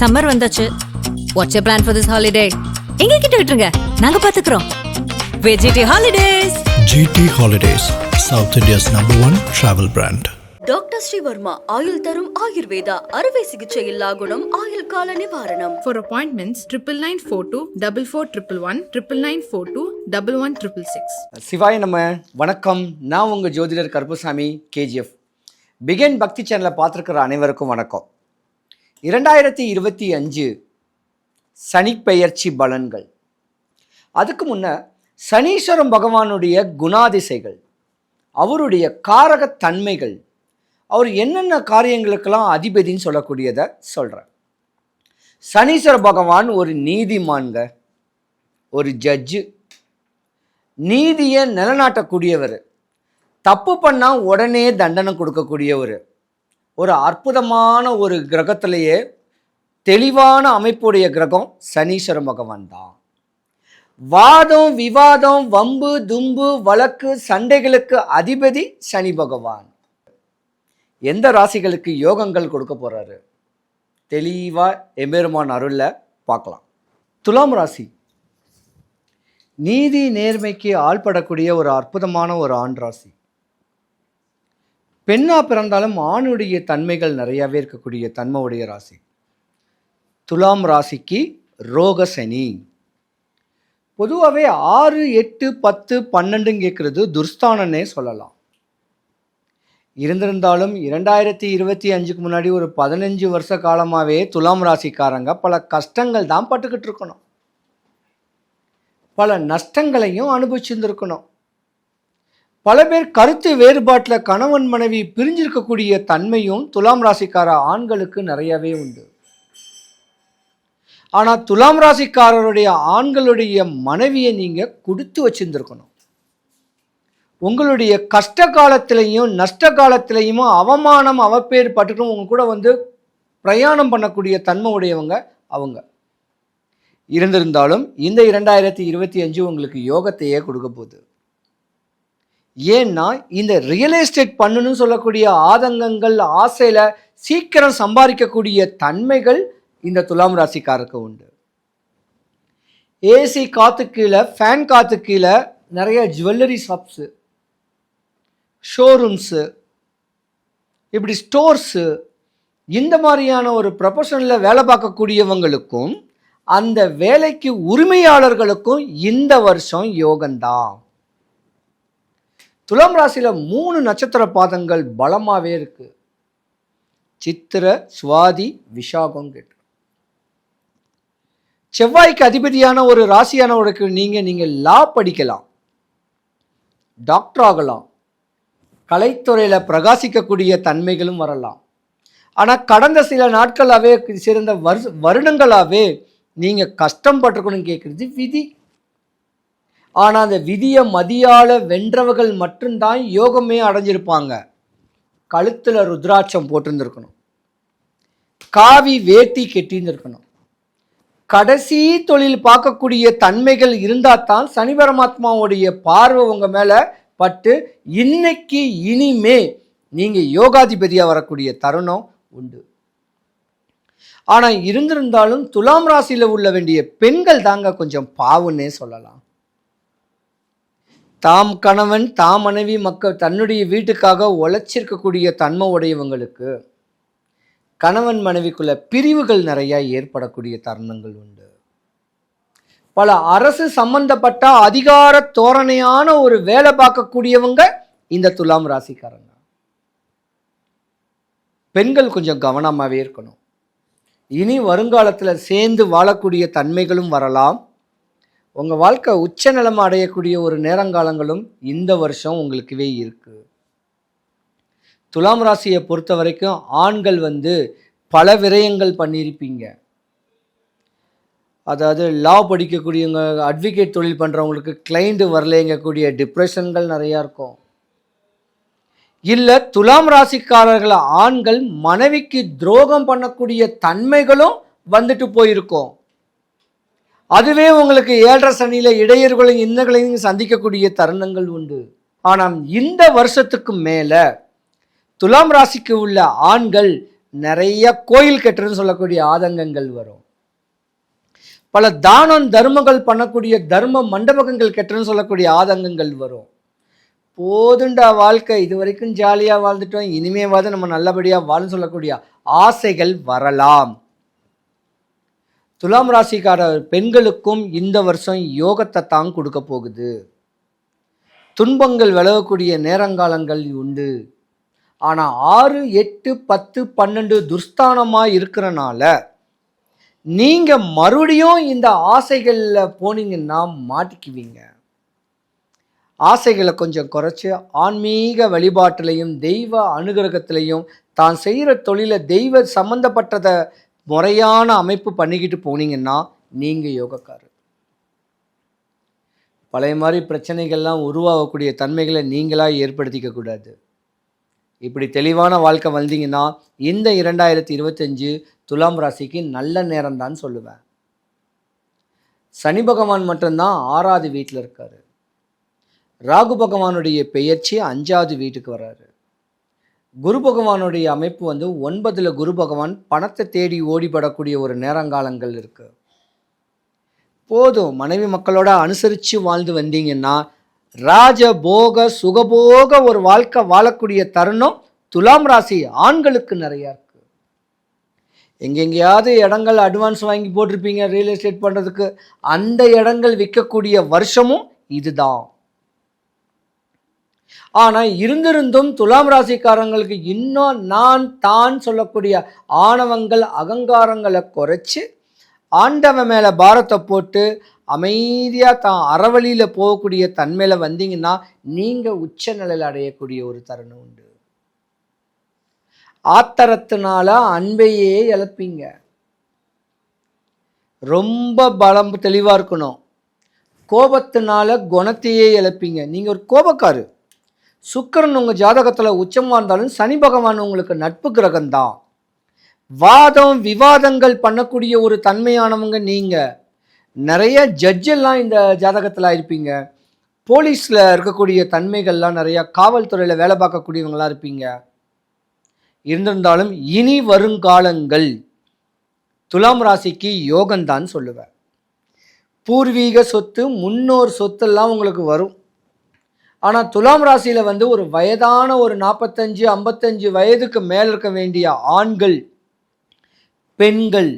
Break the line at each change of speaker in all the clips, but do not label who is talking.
Summer வந்தாச்சு. What's your plan for this holiday? எங்க கிட்ட விட்டுருங்க, நாங்க பாத்துக்கிறோம். VGT holidays.
GT Holidays, South India's #1 travel brand.
Doctor Srivarma ஆயுள் தரும் ஆயுர்வேதா அறுவை சிகிச்சை இல்லா குணம் ஆயுள் கால நிவாரணம்.
For appointments 9942 4411 9942 1166.
சிவாய நம்ம வணக்கம். நான் உங்கள் ஜோதிடர் கருப்பசாமி KGF. பிகன் பக்தி சேனலை பார்த்துருக்கிற அனைவருக்கும் வணக்கம். 2025 சனிப்பெயர்ச்சி பலன்கள். அதுக்கு முன்ன சனீஸ்வரம் பகவானுடைய குணாதிசைகள், அவருடைய காரகத்தன்மைகள், அவர் என்னென்ன காரியங்களுக்கெல்லாம் அதிபதின்னு சொல்லக்கூடியதை சொல்கிறேன். சனீஸ்வர பகவான் ஒரு நீதிமான்க, ஒரு ஜட்ஜு, நீதியை நிலநாட்டக்கூடியவர், தப்பு பண்ணால் உடனே தண்டனை கொடுக்கக்கூடியவர், ஒரு அற்புதமான ஒரு கிரகத்திலேயே தெளிவான அமைப்புடைய கிரகம் சனீஸ்வர பகவான் தான். வாதம், விவாதம், வம்பு, தும்பு, வழக்கு, சண்டைகளுக்கு அதிபதி சனி பகவான். எந்த ராசிகளுக்கு யோகங்கள் கொடுக்க போறாரு தெளிவாக எம்பெருமான் அருள்ல பார்க்கலாம். துலாம் ராசி நீதி நேர்மைக்கு ஆள்படக்கூடிய ஒரு அற்புதமான ஒரு ஆண் ராசி. பெண்ணா பிறந்தாலும் ஆணுடைய தன்மைகள் நிறையாவே இருக்கக்கூடிய தன்மையுடைய ராசி. துலாம் ராசிக்கு ரோக சனி. பொதுவாகவே 6, 8, 10, 12 கேட்குறது துர்ஸ்தானன்னே சொல்லலாம். இருந்திருந்தாலும் 2025க்கு முன்னாடி ஒரு 15 வருஷ காலமாகவே துலாம் ராசிக்காரங்க பல கஷ்டங்கள் தான் பட்டுக்கிட்டு இருக்கணும், பல நஷ்டங்களையும் அனுபவிச்சிருந்துருக்கணும். பல பேர் கருத்து வேறுபாட்டில் கணவன் மனைவி பிரிஞ்சிருக்கக்கூடிய தன்மையும் துலாம் ராசிக்கார ஆண்களுக்கு நிறையவே உண்டு. ஆனால் துலாம் ராசிக்காரருடைய ஆண்களுடைய மனைவியை நீங்கள் கொடுத்து வச்சிருந்துருக்கணும். உங்களுடைய கஷ்ட காலத்திலையும் நஷ்ட காலத்திலையும் அவமானம் அவப்பேர் பட்டுட்டும் உங்க கூட பிரயாணம் பண்ணக்கூடிய தன்மை உடையவங்க அவங்க. இருந்திருந்தாலும் இந்த 2025 உங்களுக்கு யோகத்தையே கொடுக்க போகுது. ஏன்னா இந்த ரியல் எஸ்டேட் பண்ணணும்னு சொல்லக்கூடிய ஆதங்கங்கள், ஆசையில சீக்கிரம் சம்பாதிக்கக்கூடிய தன்மைகள் இந்த துலாம் ராசிக்காரருக்கு உண்டு. ஏசி காத்து கீழே, ஃபேன் காத்து கீழே நிறைய ஜுவல்லரி ஷாப்ஸு, ஷோரூம்ஸு, இப்படி ஸ்டோர்ஸு, இந்த மாதிரியான ஒரு ப்ரொஃபஷனில் வேலை பார்க்கக்கூடியவங்களுக்கும் அந்த வேலைக்கு உரிமையாளர்களுக்கும் இந்த வருஷம் யோகம்தான். துலாம் ராசியில் 3 நட்சத்திர பாதங்கள் பலமாகவே இருக்கு. சித்திர, சுவாதி, விஷாகம் கேட்டு. செவ்வாய்க்கு அதிபதியான ஒரு ராசியானவருக்கு நீங்கள் லா படிக்கலாம், டாக்டர் ஆகலாம், கலைத்துறையில் பிரகாசிக்கக்கூடிய தன்மைகளும் வரலாம். ஆனால் கடந்த சில நாட்களாகவே சிறந்த வருடங்களாகவே நீங்கள் கஷ்டம் பட்டிருக்கணும்னு கேட்குறது விதி. ஆனால் அந்த விதியை மதியால் வென்றவர்கள் மட்டும்தான் யோகமே அடைஞ்சிருப்பாங்க. கழுத்தில் ருத்ராட்சம் போட்டிருந்துருக்கணும், காவி வேட்டி கெட்டியிருந்துருக்கணும், கடைசி தொழில் பார்க்கக்கூடிய தன்மைகள் இருந்தால் தான் சனி பரமாத்மாவுடைய பார்வை உங்கள் மேலே பட்டு இன்னைக்கு இனிமே நீங்கள் யோகாதிபதியாக வரக்கூடிய தருணம் உண்டு. ஆனால் இருந்திருந்தாலும் துலாம் ராசியில் உள்ள வேண்டிய பெண்கள் தாங்க கொஞ்சம் பாவுன்னே சொல்லலாம். தாம் கணவன், தாம் மனைவி, மக்கள் தன்னுடைய வீட்டுக்காக உழைச்சிருக்கக்கூடிய தன்மை உடையவங்களுக்கு கணவன் மனைவிக்குள்ள பிரிவுகள் நிறைய ஏற்படக்கூடிய தருணங்கள் உண்டு. பல அரசு சம்பந்தப்பட்ட அதிகார தோரணையான ஒரு வேலை பார்க்கக்கூடியவங்க இந்த துலாம் ராசிக்காரங்க. பெண்கள் கொஞ்சம் கவனமாகவே இருக்கணும். இனி வருங்காலத்தில் சேர்ந்து வாழக்கூடிய தன்மைகளும் வரலாம். உங்கள் வாழ்க்கை உச்ச நிலைமை அடையக்கூடிய ஒரு நேரங்காலங்களும் இந்த வருஷம் உங்களுக்குவே இருக்கு. துலாம் ராசியை பொறுத்த வரைக்கும் ஆண்கள் பல விரயங்கள் பண்ணியிருப்பீங்க. அதாவது லா படிக்கக்கூடியவங்க, அட்வொகேட் தொழில் பண்ணுறவங்களுக்கு கிளைண்ட் வரலைங்கக்கூடிய டிப்ரெஷன்கள் நிறையா இருக்கும். இல்லை துலாம் ராசிக்காரர்கள் ஆண்கள் மனைவிக்கு துரோகம் பண்ணக்கூடிய தன்மைகளும் வந்துட்டு போயிருக்கும். அதுவே உங்களுக்கு 7.5 சனியில் இடையர்களையும் இன்னங்களையும் சந்திக்கக்கூடிய தருணங்கள் உண்டு. ஆனால் இந்த வருஷத்துக்கு மேலே துலாம் ராசிக்கு உள்ள ஆண்கள் நிறைய கோயில் கட்டுறதுன்னு சொல்லக்கூடிய ஆதங்கங்கள் வரும். பல தானம் தர்மங்கள் பண்ணக்கூடிய தர்ம மண்டபங்கள் கட்டுறதுன்னு சொல்லக்கூடிய ஆதங்கங்கள் வரும். போதுண்டா வாழ்க்கை, இது வரைக்கும் ஜாலியாக வாழ்ந்துட்டோம், இனிமேவாது நம்ம நல்லபடியாக வாழன்னு சொல்லக்கூடிய ஆசைகள் வரலாம். துலாம் ராசிக்கார பெண்களுக்கும் இந்த வருஷம் யோகத்தை தான் கொடுக்க போகுது. துன்பங்கள் விலகக்கூடிய நேரங்காலங்கள் உண்டு. ஆனால் 6, 8, 10, 12 துர்ஸ்தானமாக இருக்கிறனால நீங்கள் மறுபடியும் இந்த ஆசைகளில் போனீங்கன்னா மாட்டிக்குவீங்க. ஆசைகளை கொஞ்சம் குறைச்சி ஆன்மீக வழிபாட்டிலையும் தெய்வ அனுகிரகத்திலையும் தான் செய்கிற தொழிலை தெய்வ சம்மந்தப்பட்டதை முறையான அமைப்பு பண்ணிக்கிட்டு போனீங்கன்னா நீங்கள் யோகக்காரர். பழைய மாதிரி பிரச்சனைகள்லாம் உருவாகக்கூடிய தன்மைகளை நீங்களாக ஏற்படுத்திக்க கூடாது. இப்படி தெளிவான வாழ்க்கை வந்தீங்கன்னா இந்த 2025 துலாம் ராசிக்கு நல்ல நேரம் தான் சொல்லுவேன். சனி பகவான் மட்டும்தான் 6வது வீட்டில் இருக்காரு. ராகு பகவானுடைய பெயர்ச்சி 5வது வீட்டுக்கு வர்றாரு. குரு பகவானுடைய அமைப்பு 9ல் குரு பகவான் பணத்தை தேடி ஓடிபடக்கூடிய ஒரு நேரங்காலங்கள் இருக்கு. போதும், மனைவி மக்களோட அனுசரித்து வாழ்ந்து வந்தீங்கன்னா ராஜபோக சுகபோக ஒரு வாழ்க்கை வாழக்கூடிய தருணம் துலாம் ராசி ஆண்களுக்கு நிறையா இருக்கு. எங்கெங்கேயாவது இடங்கள் அட்வான்ஸ் வாங்கி போட்டிருப்பீங்க ரியல் எஸ்டேட் பண்ணுறதுக்கு, அந்த இடங்கள் விற்கக்கூடிய வருஷமும் இதுதான். ஆனால் இருந்திருந்தும் துலாம் ராசிக்காரங்களுக்கு இன்னும் நான் தான் சொல்லக்கூடிய ஆணவங்கள் அகங்காரங்களை குறைச்சி ஆண்டவன் மேலே பாரத்தை போட்டு அமைதியாக தான் அறவழியில் போகக்கூடிய தன்மையில் வந்தீங்கன்னா நீங்கள் உச்ச நிலையில் அடையக்கூடிய ஒரு தருணம் உண்டு. ஆத்திரத்தினால அன்பையே இழப்பீங்க. ரொம்ப பலம் தெளிவாக இருக்கணும். கோபத்தினால குணத்தையே இழப்பீங்க. நீங்கள் ஒரு கோபக்காரு. சுக்கிரன் உங்கள் ஜாதகத்தில் உச்சமாக இருந்தாலும் சனி பகவான் உங்களுக்கு நட்பு கிரகம்தான். வாதம் விவாதங்கள் பண்ணக்கூடிய ஒரு தன்மையானவங்க நீங்கள். நிறைய ஜட்ஜெல்லாம் இந்த ஜாதகத்தில் இருப்பீங்க. போலீஸில் இருக்கக்கூடிய தன்மைகள்லாம் நிறையா, காவல்துறையில் வேலை பார்க்கக்கூடியவங்களாம் இருப்பீங்க. இருந்திருந்தாலும் இனி வருங்காலங்கள் துலாம் ராசிக்கு யோகம்தான் சொல்லுவேன். பூர்வீக சொத்து முன்னோர் சொத்தெல்லாம் உங்களுக்கு வரும். ஆனால் துலாம் ராசியில் ஒரு வயதான ஒரு 45, 55 வயதுக்கு மேலே இருக்க வேண்டிய ஆண்கள் பெண்கள்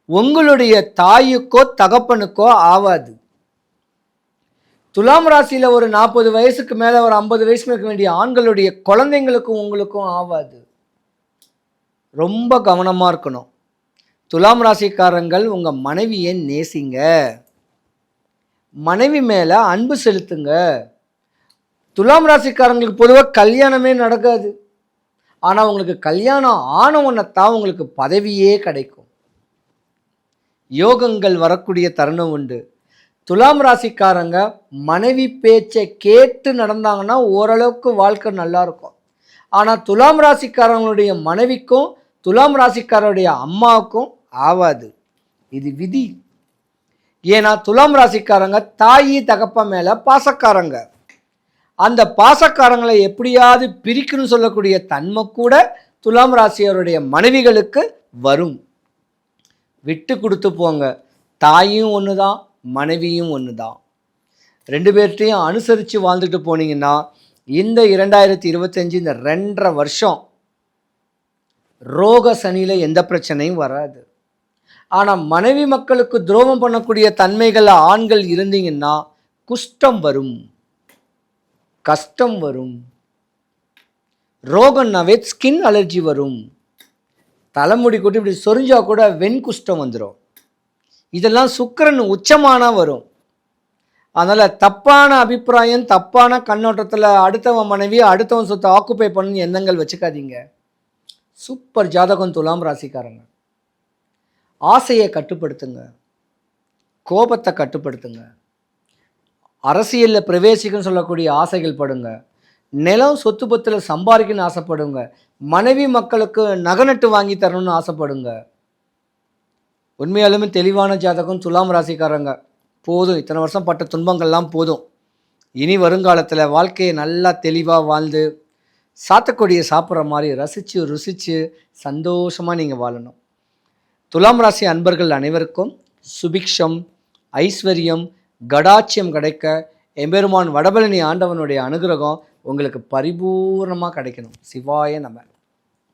உங்களுடைய தாயுக்கோ தகப்பனுக்கோ ஆவாது. துலாம் ராசியில் ஒரு 40 வயசுக்கு மேலே ஒரு 50 வயசுக்கு இருக்க வேண்டிய ஆண்களுடைய குழந்தைங்களுக்கும் உங்களுக்கும் ஆவாது. ரொம்ப கவனமாக இருக்கணும். துலாம் ராசிக்காரங்கள் உங்கள் மனைவியை நேசிங்க, மனைவி மேலே அன்பு செலுத்துங்க. துலாம் ராசிக்காரங்களுக்கு பொதுவாக கல்யாணமே நடக்காது. ஆனால் உங்களுக்கு கல்யாணம் ஆனவனத்தான் உங்களுக்கு பதவியே கிடைக்கும். யோகங்கள் வரக்கூடிய தருணம் உண்டு. துலாம் ராசிக்காரங்க மனைவி பேச்சை கேட்டு நடந்தாங்கன்னா ஓரளவுக்கு வாழ்க்கை நல்லா இருக்கும். ஆனால் துலாம் ராசிக்காரங்களுடைய மனைவிக்கும் துலாம் ராசிக்காரருடைய அம்மாவுக்கும் ஆவாது. இது விதி. ஏன்னா துலாம் ராசிக்காரங்க தாயி தகப்ப மேலே பாசக்காரங்க. அந்த பாசக்காரங்களை எப்படியாவது பிரிக்கணும்னு சொல்லக்கூடிய தன்மை கூட துலாம் ராசியருடைய மனைவிகளுக்கு வரும். விட்டு கொடுத்து போங்க. தாயும் ஒன்று தான், மனைவியும் ஒன்று தான். 2 பேர்ட்டையும் அனுசரித்து வாழ்ந்துட்டு போனீங்கன்னா இந்த 2025 இந்த 2.5 வருஷம் ரோக சனியில் எந்த பிரச்சனையும் வராது. ஆனால் மனைவி மக்களுக்கு துரோகம் பண்ணக்கூடிய தன்மைகள் ஆண்கள் இருந்தீங்கன்னா குஷ்டம் வரும், கஷ்டம் வரும். ரோகம்னாவே ஸ்கின் அலர்ஜி வரும். தலைமுடி கொட்டி இப்படி சொரிஞ்சா கூட வெண்குஷ்டம் வந்துடும். இதெல்லாம் சுக்கிரன் உச்சமானா வரும். அதனால் தப்பான அபிப்பிராயம் தப்பான கண்ணோட்டத்தில் அடுத்தவன் மனைவி அடுத்தவன் சொத்தை ஆக்குப்பை பண்ணு எண்ணங்கள் வச்சுக்காதீங்க. சூப்பர் ஜாதகம் துலாம் ராசிக்காரங்க. ஆசையை கட்டுப்படுத்துங்க, கோபத்தை கட்டுப்படுத்துங்க. அரசியலில் பிரவேசிக்குன்னு சொல்லக்கூடிய ஆசைகள் படுங்க. நிலம் சொத்து பத்தில் சம்பாதிக்கணும்னு ஆசைப்படுங்க. மனைவி மக்களுக்கு நகநட்டு வாங்கி தரணும்னு ஆசைப்படுங்க. உண்மையாலுமே தெளிவான ஜாதகம் துலாம் ராசிக்காரங்க. போதும், இத்தனை வருஷம் பட்ட துன்பங்கள்லாம் போதும். இனி வருங்காலத்தில் வாழ்க்கையை நல்லா தெளிவாக வாழ்ந்து சாத்துக்கொடியை சாப்பிட்ற மாதிரி ரசித்து ருசித்து சந்தோஷமாக நீங்கள் வாழணும். துலாம் ராசி அன்பர்கள் அனைவருக்கும் சுபிக்ஷம், ஐஸ்வர்யம், கடாட்சியம் கிடைக்க எம்பெருமான் வடபழனி ஆண்டவனுடைய அனுகிரகம் உங்களுக்கு பரிபூர்ணமாக கிடைக்கணும். சிவாய நம.